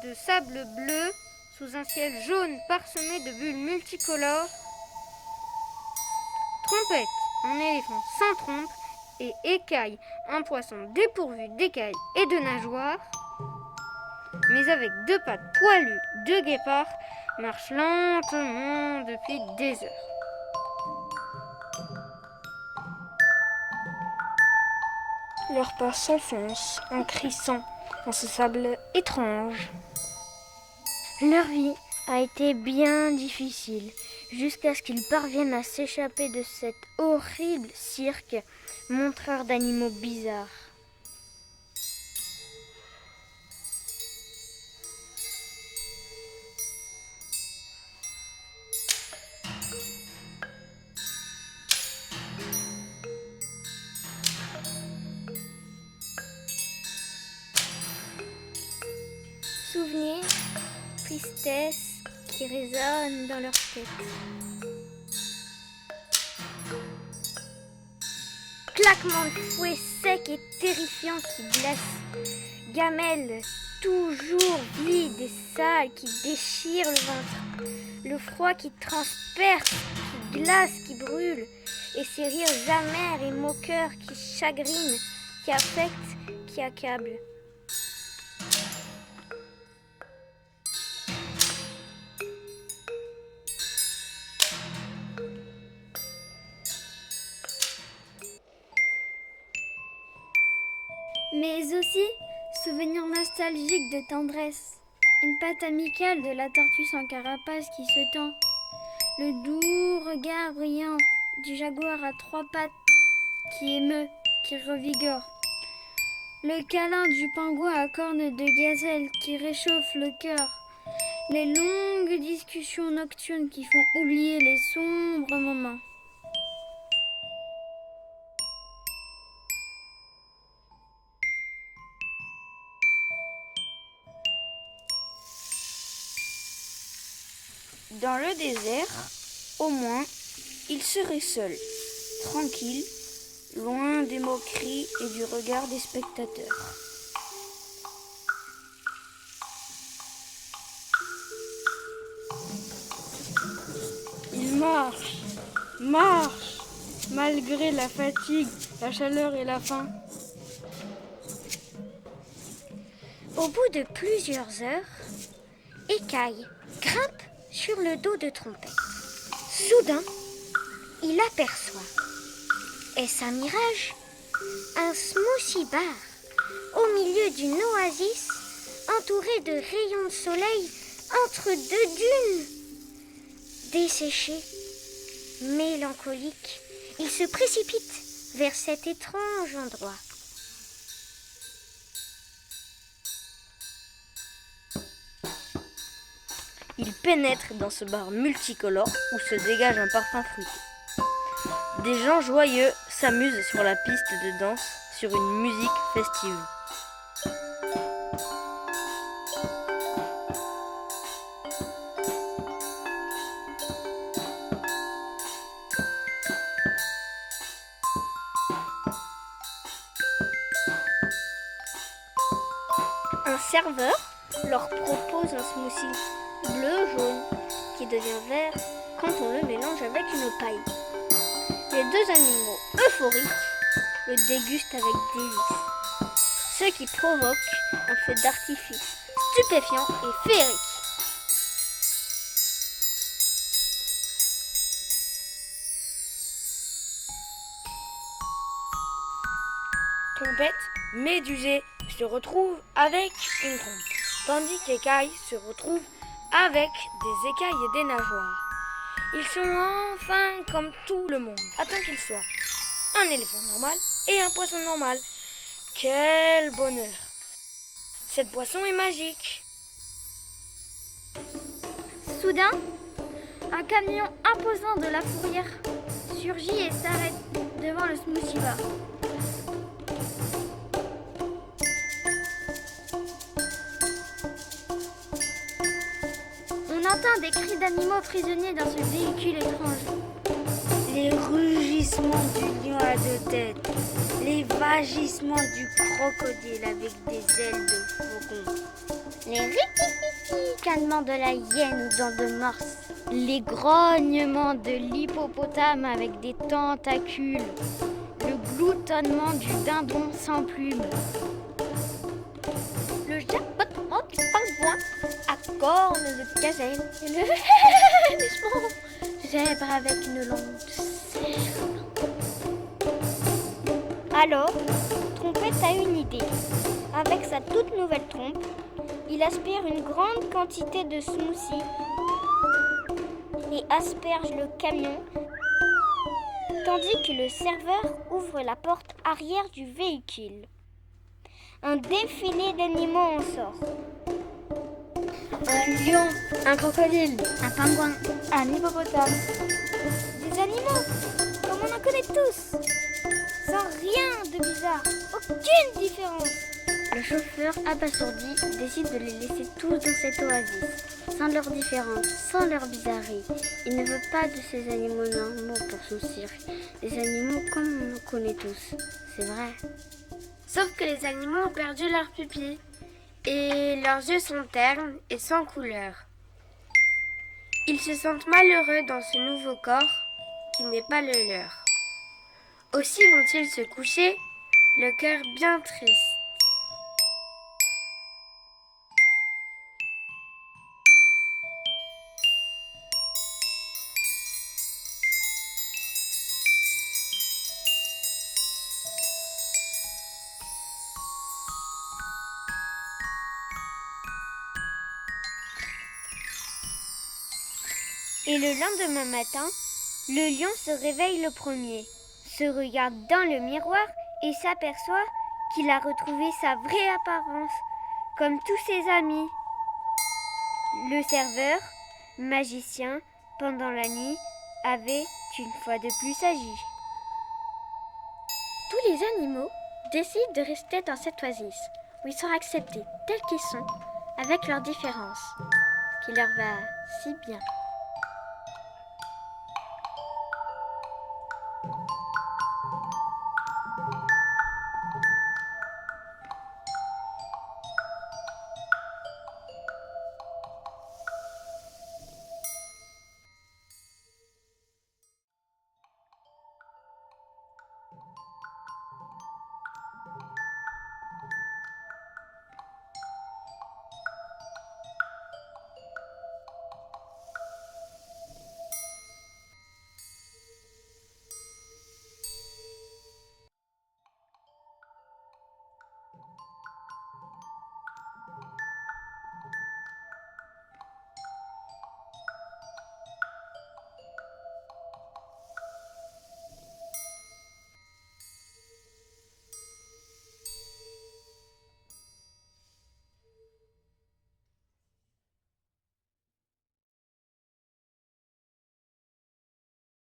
de sable bleu, sous un ciel jaune parsemé de bulles multicolores. Trompette, un éléphant sans trompe, et Écaille, un poisson dépourvu d'écailles et de nageoires, mais avec deux pattes poilues de guépard, marche lentement depuis des heures. Leurs pas s'enfoncent en crissant dans ce sable étrange. Leur vie a été bien difficile, jusqu'à ce qu'ils parviennent à s'échapper de cet horrible cirque, montreur d'animaux bizarres. Souvenirs, tristesse qui résonnent dans leur tête. Claquement de fouet sec et terrifiant qui blesse. Gamelle toujours vide et sale qui déchire le ventre. Le froid qui transperce, qui glace, qui brûle. Et ces rires amers et moqueurs qui chagrinent, qui affectent, qui accablent. Mais aussi, souvenirs nostalgiques de tendresse. Une patte amicale de la tortue sans carapace qui se tend. Le doux regard brillant du jaguar à trois pattes qui émeut, qui revigore. Le câlin du pingouin à cornes de gazelle qui réchauffe le cœur. Les longues discussions nocturnes qui font oublier les sombres moments. Dans le désert, au moins, il serait seul, tranquille, loin des moqueries et du regard des spectateurs. Il marche, malgré la fatigue, la chaleur et la faim. Au bout de plusieurs heures, Écaille grimpe sur le dos de Trompette. Soudain, il aperçoit, est-ce un mirage? Un smoothie bar au milieu d'une oasis entouré de rayons de soleil entre deux dunes. Desséché, mélancolique, il se précipite vers cet étrange endroit. Il pénètre dans ce bar multicolore où se dégage un parfum fruité. Des gens joyeux s'amusent sur la piste de danse sur une musique festive. Un serveur leur propose un smoothie bleu-jaune qui devient vert quand on le mélange avec une paille. Les deux animaux euphoriques le dégustent avec délice, ce qui provoque un feu d'artifice stupéfiant et féerique. Trompette, médusée, se retrouve avec une trompe, tandis qu'Écaille se retrouve avec des écailles et des nageoires. Ils sont enfin comme tout le monde, attend qu'ils soient un éléphant normal et un poisson normal. Quel bonheur! Cette boisson est magique. Soudain, un camion imposant de la fourrière surgit et s'arrête devant le smoothie bar. On entend des cris d'animaux prisonniers dans ce véhicule étrange. Les rugissements du lion à deux têtes, les vagissements du crocodile avec des ailes de faucon, les rikiki ricanements de la hyène aux dents de morse, les grognements de l'hippopotame avec des tentacules, le gloutonnement du dindon sans plumes, le japotement du pingouin à cornes de gazelle et le hennissement du zèbre avec une longue cercle. Alors, Trompette a une idée. Avec sa toute nouvelle trompe, il aspire une grande quantité de smoothie et asperge le camion, tandis que le serveur ouvre la porte arrière du véhicule. Un défilé d'animaux en sort. Un lion, un crocodile, Un pingouin, un hippopotame. des animaux, comme on en connaît tous, sans rien de bizarre, aucune différence. Le chauffeur abasourdi décide de les laisser tous dans cette oasis, sans leur différence, sans leur bizarrerie. Il ne veut pas de ces animaux normaux pour son cirque, des animaux comme on en connaît tous, c'est vrai. Sauf que les animaux ont perdu leurs pupilles et leurs yeux sont ternes et sans couleur. Ils se sentent malheureux dans ce nouveau corps qui n'est pas le leur. Aussi vont-ils se coucher, le cœur bien triste. Et le lendemain matin, le lion se réveille le premier, se regarde dans le miroir et s'aperçoit qu'il a retrouvé sa vraie apparence, comme tous ses amis. Le serveur, magicien, pendant la nuit, avait une fois de plus agi. Tous les animaux décident de rester dans cette oasis, où ils sont acceptés tels qu'ils sont, avec leurs différences, qui leur va si bien.